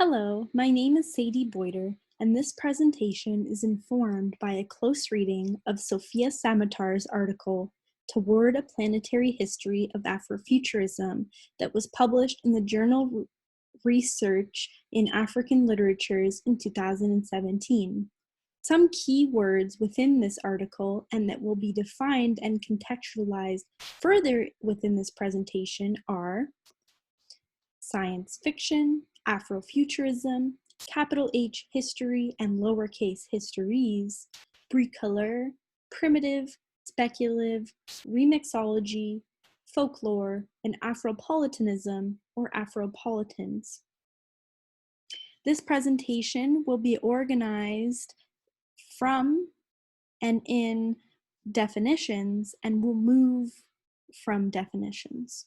Hello, my name is Sadie Boyder, and this presentation is informed by a close reading of Sophia Samatar's article, Toward a Planetary History of Afrofuturism, that was published in the journal Research in African Literatures in 2017. Some key words within this article and that will be defined and contextualized further within this presentation are science fiction, Afrofuturism, capital H history and lowercase histories, bricoleur, primitive, speculative, remixology, folklore, and Afropolitanism or Afropolitans. This presentation will be organized from and in definitions and will move from definitions.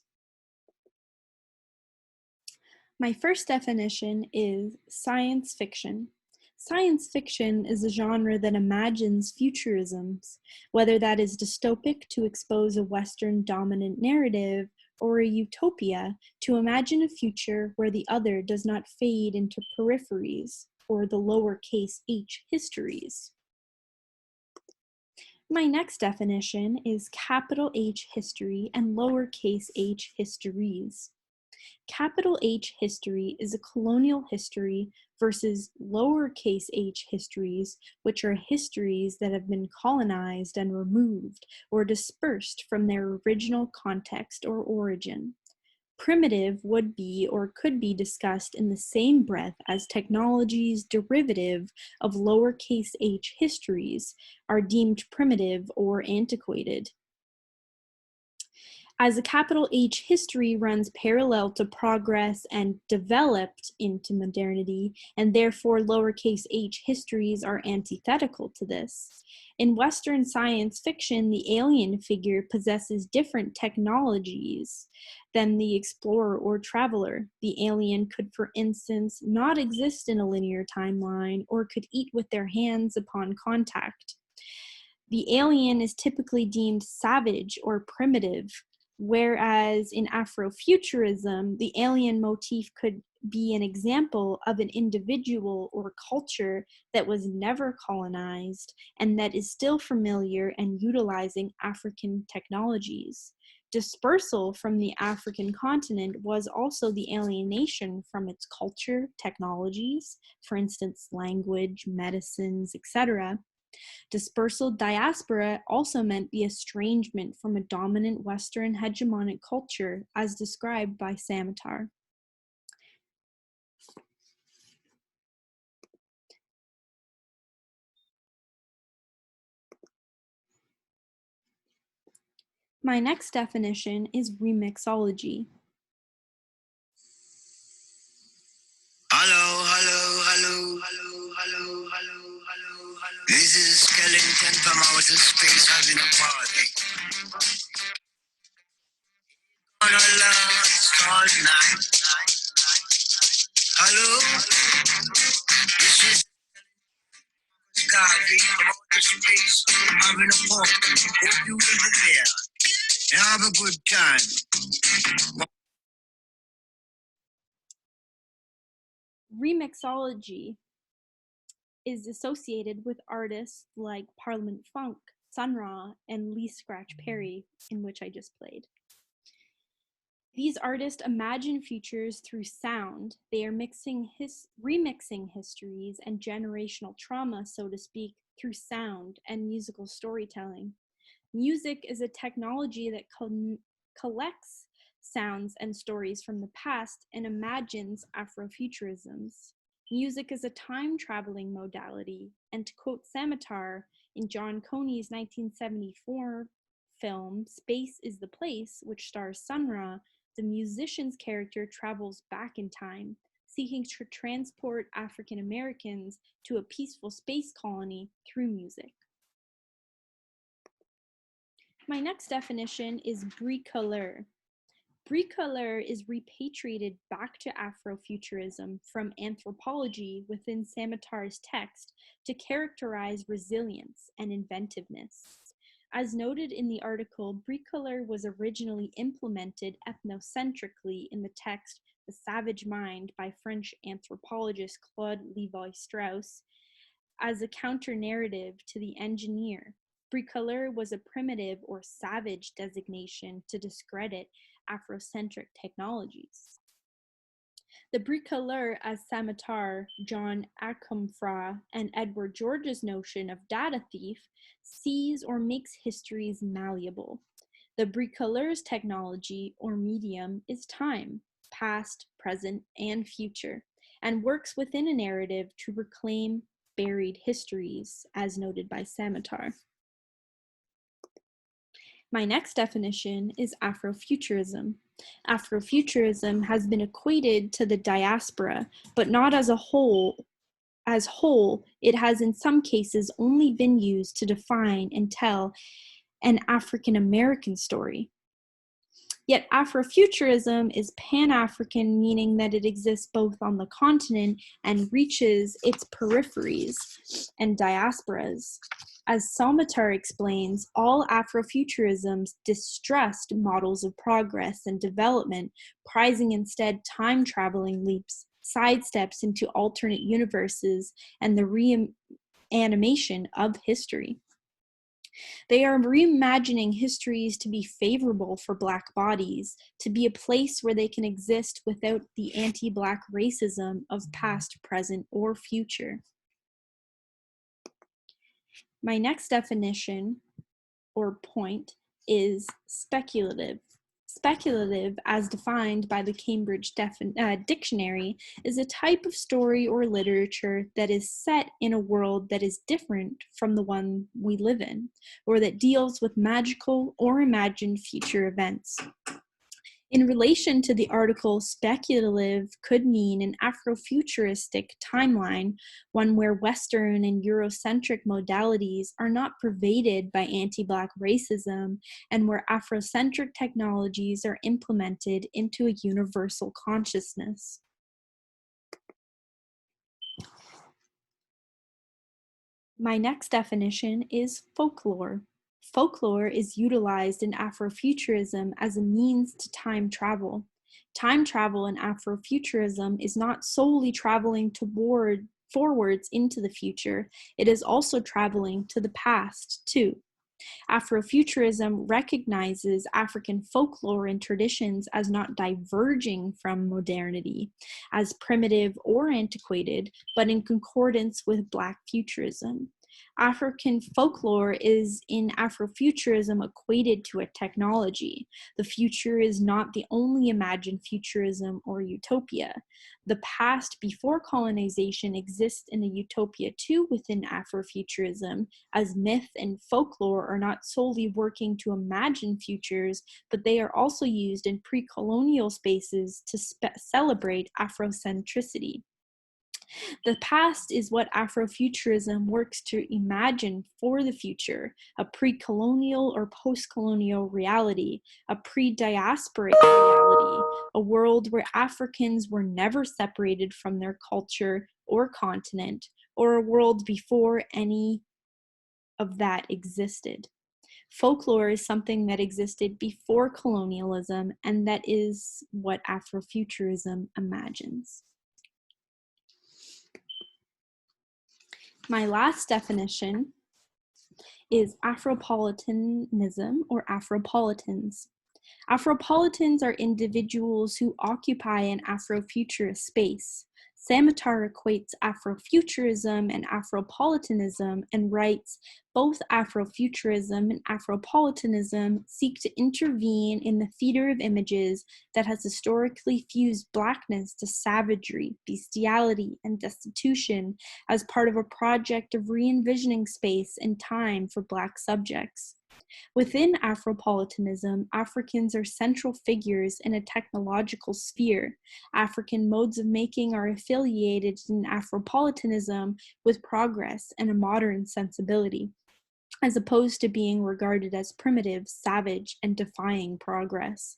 My first definition is science fiction. Science fiction is a genre that imagines futurisms, whether that is dystopic to expose a Western dominant narrative or a utopia to imagine a future where the other does not fade into peripheries or the lowercase h histories. My next definition is capital H history and lowercase h histories. Capital H history is a colonial history versus lowercase h histories, which are histories that have been colonized and removed or dispersed from their original context or origin. Primitive would be or could be discussed in the same breath as technologies derivative of lowercase h histories are deemed primitive or antiquated. As a capital H history runs parallel to progress and developed into modernity, and therefore lowercase h histories are antithetical to this. In Western science fiction, the alien figure possesses different technologies than the explorer or traveler. The alien could, for instance, not exist in a linear timeline or could eat with their hands upon contact. The alien is typically deemed savage or primitive, whereas in Afrofuturism, the alien motif could be an example of an individual or culture that was never colonized and that is still familiar and utilizing African technologies. Dispersal from the African continent was also the alienation from its culture, technologies, for instance, language, medicines, etc. Dispersal diaspora also meant the estrangement from a dominant Western hegemonic culture, as described by Samatar. My next definition is remixology. Hello. This is a skeleton from outer space having a party. On a long night. Hello. This is Scarby from outer space having a party. Hope you will be there. And have a good time. Remixology is associated with artists like Parliament Funk, Sun Ra, and Lee Scratch Perry, in which I just played. These artists imagine futures through sound. They are remixing histories and generational trauma, so to speak, through sound and musical storytelling. Music is a technology that collects sounds and stories from the past and imagines Afrofuturisms. Music is a time-traveling modality, and to quote Samatar in John Coney's 1974 film Space is the Place, which stars Sun Ra, the musician's character travels back in time, seeking to transport African Americans to a peaceful space colony through music. My next definition is bricoleur. Bricoleur is repatriated back to Afrofuturism from anthropology within Samatar's text to characterize resilience and inventiveness. As noted in the article, bricoleur was originally implemented ethnocentrically in the text The Savage Mind by French anthropologist Claude Lévi-Strauss, as a counter-narrative to The Engineer. Bricoleur was a primitive or savage designation to discredit Afrocentric technologies. The bricoleur as Samatar, John Akomfra, and Edward George's notion of data thief sees or makes histories malleable. The bricoleur's technology or medium is time, past, present, and future, and works within a narrative to reclaim buried histories, as noted by Samatar. My next definition is Afrofuturism. Afrofuturism has been equated to the diaspora, but not as a whole. As whole, it has in some cases only been used to define and tell an African American story. Yet Afrofuturism is Pan-African, meaning that it exists both on the continent and reaches its peripheries and diasporas. As Salmatar explains, all Afrofuturisms distrust models of progress and development, prizing instead time-traveling leaps, sidesteps into alternate universes, and the reanimation of history. They are reimagining histories to be favorable for Black bodies, to be a place where they can exist without the anti-Black racism of past, present, or future. My next definition or point is speculative. Speculative, as defined by the Cambridge Dictionary, is a type of story or literature that is set in a world that is different from the one we live in, or that deals with magical or imagined future events. In relation to the article, speculative could mean an Afrofuturistic timeline, one where Western and Eurocentric modalities are not pervaded by anti-Black racism, and where Afrocentric technologies are implemented into a universal consciousness. My next definition is folklore. Folklore is utilized in Afrofuturism as a means to time travel. Time travel in Afrofuturism is not solely traveling forwards into the future, it is also traveling to the past too. Afrofuturism recognizes African folklore and traditions as not diverging from modernity, as primitive or antiquated, but in concordance with Black futurism. African folklore is in Afrofuturism equated to a technology. The future is not the only imagined futurism or utopia. The past before colonization exists in a utopia too within Afrofuturism, as myth and folklore are not solely working to imagine futures, but they are also used in pre-colonial spaces to celebrate Afrocentricity. The past is what Afrofuturism works to imagine for the future, a pre-colonial or post-colonial reality, a pre-diasporic reality, a world where Africans were never separated from their culture or continent, or a world before any of that existed. Folklore is something that existed before colonialism, and that is what Afrofuturism imagines. My last definition is Afropolitanism or Afropolitans. Afropolitans are individuals who occupy an Afrofuturist space. Samatar equates Afrofuturism and Afropolitanism and writes, both Afrofuturism and Afropolitanism seek to intervene in the theater of images that has historically fused Blackness to savagery, bestiality, and destitution as part of a project of re-envisioning space and time for Black subjects. Within Afropolitanism, Africans are central figures in a technological sphere. African modes of making are affiliated in Afropolitanism with progress and a modern sensibility, as opposed to being regarded as primitive, savage, and defying progress.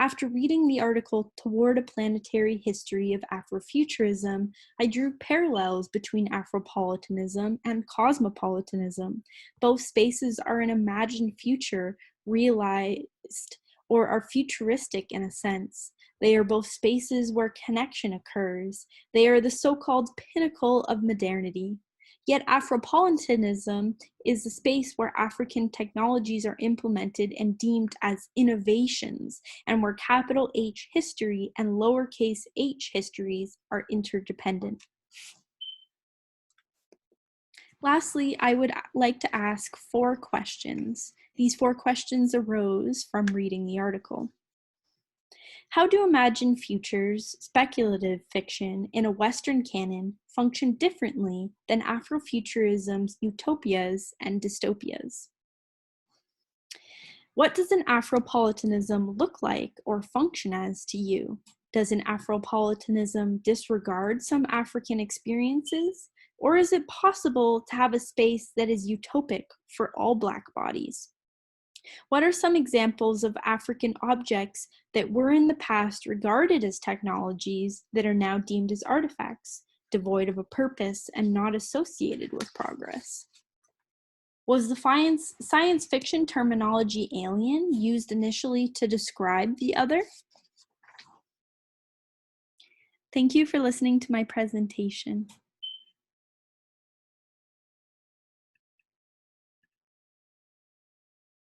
After reading the article Toward a Planetary History of Afrofuturism, I drew parallels between Afropolitanism and cosmopolitanism. Both spaces are an imagined future realized or are futuristic in a sense. They are both spaces where connection occurs. They are the so-called pinnacle of modernity. Yet Afropolitanism is the space where African technologies are implemented and deemed as innovations, and where capital H history and lowercase h histories are interdependent. Lastly, I would like to ask 4 questions. These 4 questions arose from reading the article. How do imagined futures, speculative fiction, in a Western canon function differently than Afrofuturism's utopias and dystopias? What does an Afropolitanism look like or function as to you? Does an Afropolitanism disregard some African experiences? Or is it possible to have a space that is utopic for all Black bodies? What are some examples of African objects that were in the past regarded as technologies that are now deemed as artifacts, devoid of a purpose and not associated with progress? Was the science fiction terminology alien used initially to describe the other? Thank you for listening to my presentation.